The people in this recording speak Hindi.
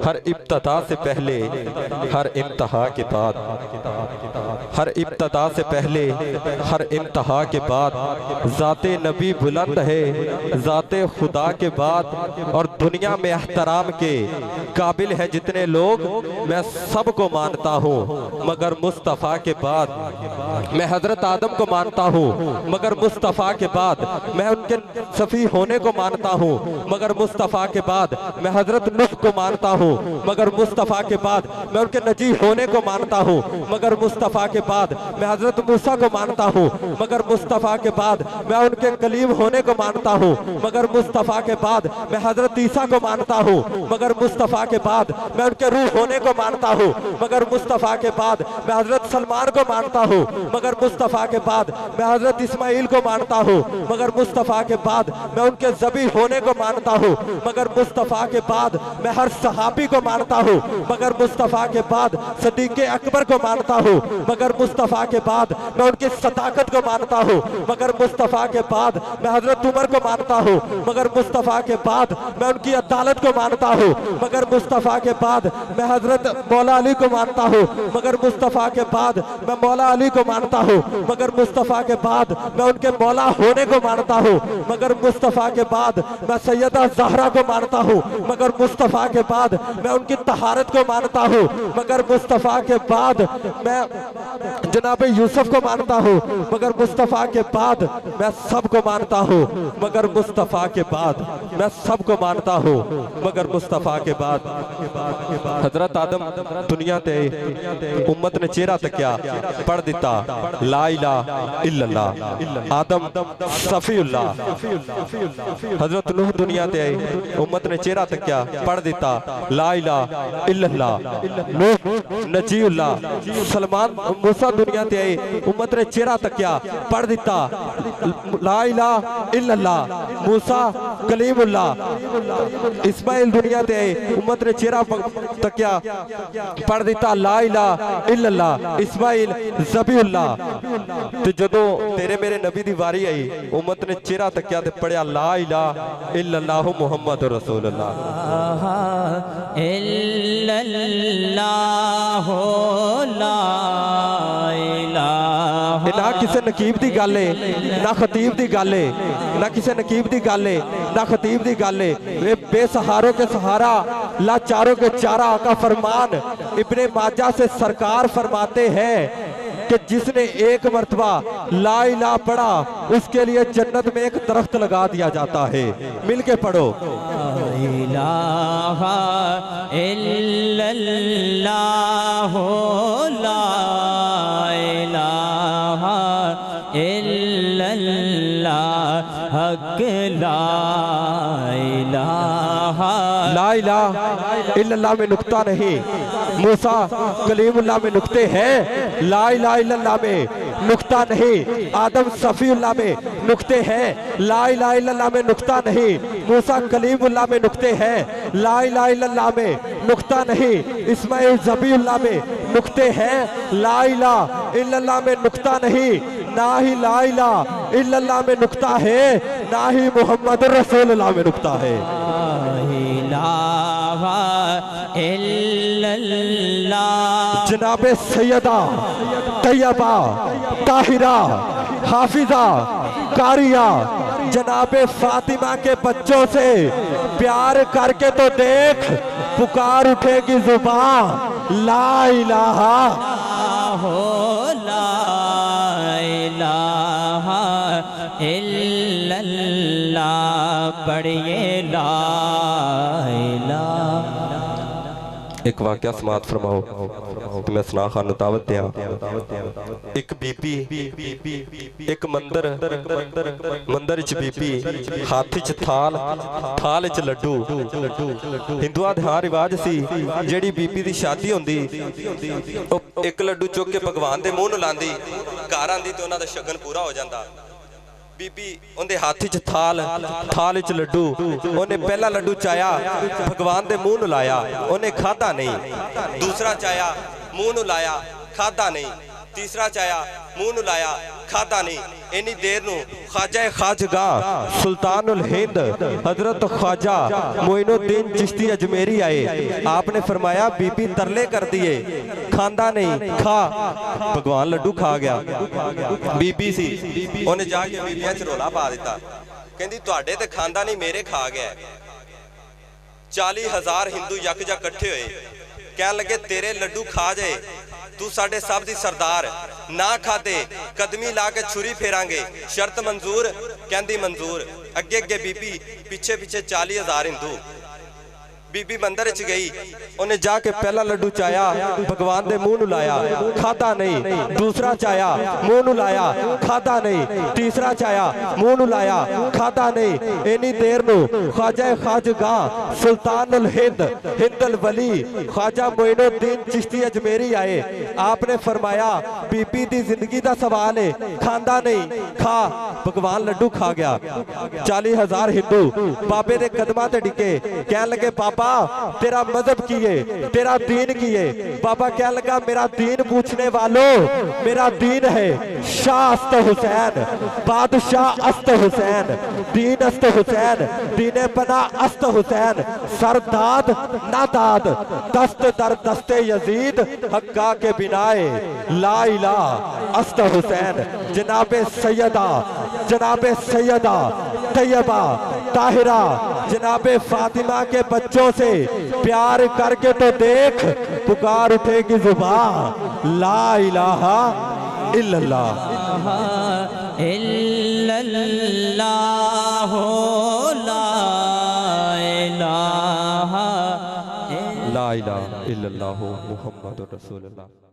हर इब्तदा से पहले हर इंतहा के बाद, हर इब्तदा से पहले हर इंतहा के बाद ज़ाते नबी बुलंद है ज़ाते खुदा के बाद। और दुनिया में एहतराम के काबिल है जितने लोग मैं सबको मानता हूँ मगर मुस्तफ़ा के बाद। मैं हज़रत आदम को मानता हूँ मगर मुस्तफ़ा के बाद। मैं उनके सफ़ी होने को मानता हूँ मगर मुस्तफ़ा के बाद। मैं हज़रत नूह को मानता हूँ मगर मुस्तफ़ा के बाद। मैं उनके नजी होने को मानता हूँ मगर मुस्तफ़ा के बाद। मैं हज़रत मूसा को मानता हूँ मगर मुस्तफ़ा के बाद। मैं उनके कलीम होने को मानता हूँ मगर मुस्तफ़ा के बाद। मैं हज़रत ईसा को मानता हूँ मगर मुस्तफ़ा के बाद। मैं उनके रूह होने को मानता हूँ मगर मुस्तफ़ा के बाद। मैं हज़रत सलमान को मानता हूँ मगर मुस्तफ़ा के बाद। मैं हज़रत इस्माइल को मानता हूँ मगर मुस्तफ़ा के बाद। मैं उनके ज़बी होने को मानता हूँ मगर मुस्तफ़ा के बाद। मैं हर सहाबी को मानता हूँ मगर मुस्तफ़ा के बाद। सदीक़ अकबर को मानता हूँ मगर मुस्तफ़ा के बाद। मैं उनकी सदाकत को मानता हूँ मगर मुस्तफ़ा के बाद। मैं हज़रत उमर को मानता हूँ मगर मुस्तफ़ा के बाद। मैं उनकी अदालत को मानता हूँ मगर मुस्तफ़ा के बाद। मैं हज़रत मौला अली को मानता हूँ मगर मुस्तफ़ा के बाद। मैं मौला अली को मानता हूँ मगर मुस्तफ़ा के बाद। मैं उनके मौला होने को मानता हूँ मगर मुस्तफ़ा के बाद। मैं सैयदा ज़हरा को मानता हूँ मगर मुस्तफ़ा के बाद। मैं उनकी तहारत को मानता हूँ मगर मुस्तफ़ा के बाद। मैं जनाब यूसुफ को मानता हूँ मगर मुस्तफ़ा के बाद। मैं सबको मानता हूँ मगर मुस्तफ़ा के बाद। मैं सबको मानता हूँ मगर मुस्तफ़ा के बाद। हज़रत आदम दुनिया ते उम्मत ने चेहरा तकिया पढ़ दिता ला इलाहा इल्लल्लाह आदम सफ़ीउल्लाह। हज़रत नूह दुनिया ते आए उम्मत ने चेहरा तकिया पढ़ दिता ला इलाहा इल्लल्लाह नूह नजीउल्लाह। सलमान मूसा दुनिया ते आए उम्मत ने चेहरा तकिया पढ़ दिता ला इलाहा इल्लल्लाह मूसा कलीमुल्लाह। इस्माइल दुनिया ते आए उम्मत ने चेहरा तकिया पढ़ दिता ला इलाहा इल्लल्लाह इस्माइल ज़बीउल्लाह। ते जदों तेरे मेरे नबी दी वारी आई उम्मत ने चेहरा तकिया ते पढ़िया ला इलाहा इल्लल्लाह मुहम्मद रसूलुल्लाह। ना किसी नकीब की गल है ना खतीब की गल है, ना किसी नकीब की गल है ना खतीब की गल है। वे बेसहारों के सहारा लाचारों के चारा का फरमान। इब्ने माजा से सरकार फरमाते हैं कि जिसने एक मर्तबा ला इलाहा पढ़ा उसके लिए जन्नत में एक दरख्त लगा दिया जाता है। मिल के पढ़ो इलाहा इल्लल्लाह ला इलाहा इल्लल्लाह हक ला इलाहा इल्लल्लाह में नुक्ता नहीं। मूसा कलीमुल्लाह में नुक्ते हैं, ला इलाहा इल्लल्लाह में नुक्ता नहीं। आदम सफ़ीउल्लाह में नुक्ते हैं, ला इलाहा इल्लल्लाह में नुक्ता नहीं। मूसा कलीमुल्लाह में नुक्ते हैं, ला इलाहा इल्लल्लाह में नुक्ता नहीं। इस्माइल ज़बीउल्लाह में नुक्ते हैं, ला इलाहा इल्लल्लाह में नुक्ता नहीं। ना ही ला इलाहा इल्लल्लाह में नुक्ता है ना ही मुहम्मद रसूलुल्लाह में नुक्ता है। जनाबे सैयदा तैयबा ताहिरा हाफिजा कारिया जनाबे फातिमा के बच्चों से प्यार करके तो देख पुकार उठेगी जुबान ला इलाहा इल्लल्लाह पढ़िए ला इलाहा। एक वाक़या समात फरमाओ तो मैं सना खान दावत दिया। एक बीबी एक मंदिर च बीबी हाथ च थाल च लड्डू। हिंदुआ दा रिवाज सी जेड़ी बीबी दी शादी होंदी एक लड्डू चुक के भगवान दे मुंह नूं लांदी, घर आंदी ते उन्हां दा शगन पूरा हो जांदा। बीबी उनके हाथ च थाल च लड्डू, उन्हें पहला लड्डू चाया भगवान दे मुंह नूं लाया, उन्हें खादा नहीं। दूसरा चाया मुंह नूं लाया, खादा नहीं। तीसरा चाया मुंह नु लाया खादा नहीं। इन्नी देर नू ख्वाजा खाजगा सुल्तानुल हिंद हजरत ख्वाजा मोइनुद्दीन चिश्ती अजमेरी आए। आपने फरमाया बीबी तरले कर दिए, खांदा नहीं, खा। भगवान लड्डू खा गया। बीबी सी उन्हें जाके बीबियां च रौला पा दिता, कहंदी तुहाडे ते खांदा नहीं, मेरे खा गया। 40,000 हिंदू यकजा कट्ठे होए, कहन लगे तेरे लड्डू खा जाए, तू साडे सब दी सरदार, ना खाते कदमी ला के छुरी फेरांगे, शर्त मंजूर? कहंदी मंजूर। अगे अगे बीबी, पीछे पीछे 40,000 हिंदू। बीबी मंदिर च गई, उन्हें जाके पहला लड्डू चाया, भगवान दे मुंह नु लाया, खाता नहीं। दूसरा चाया मुंह नु लाया, खाता नहीं। तीसरा चाया मुंह नु लाया, खाता नहीं। इन्नी देर नु ख्वाजा खाजगा सुल्तानुल हिंद हिंदुल वली ख्वाजा मोइनुद्दीन चिश्ती अजमेरी आए। आपने फरमाया बीबी दी जिंदगी दा सवाल है, खांदा नहीं, खा। भगवान लड्डू खा गया। 40,000 हिंदू बाबे दे कदमां ते डिके, कहन लगे बाबा तेरा मजहब की है, तेरा दीन की है। बाबा कह लगा मेरा दीन पूछने वालों, मेरा दीन है शाह अस्त हुसैन, बादशाह अस्त हुसैन, दीन अस्त हुसैन, दीने पना अस्त हुसैन, सरदाद नादाद, दस्त दर दस्ते यजीद, हक्का के बिनाए ला इलाह अस्त हुसैन। जनाबे सैयदा, जनाबे सैयदा तैयबा ताहिरा, जनाबे फातिमा के बच्चों से प्यार करके तो देख, पुकार उठेगी जुबान ला इलाहा इल्लल्लाह। ला इलाहा इल्लल्लाह मुहम्मदुर रसूलुल्लाह।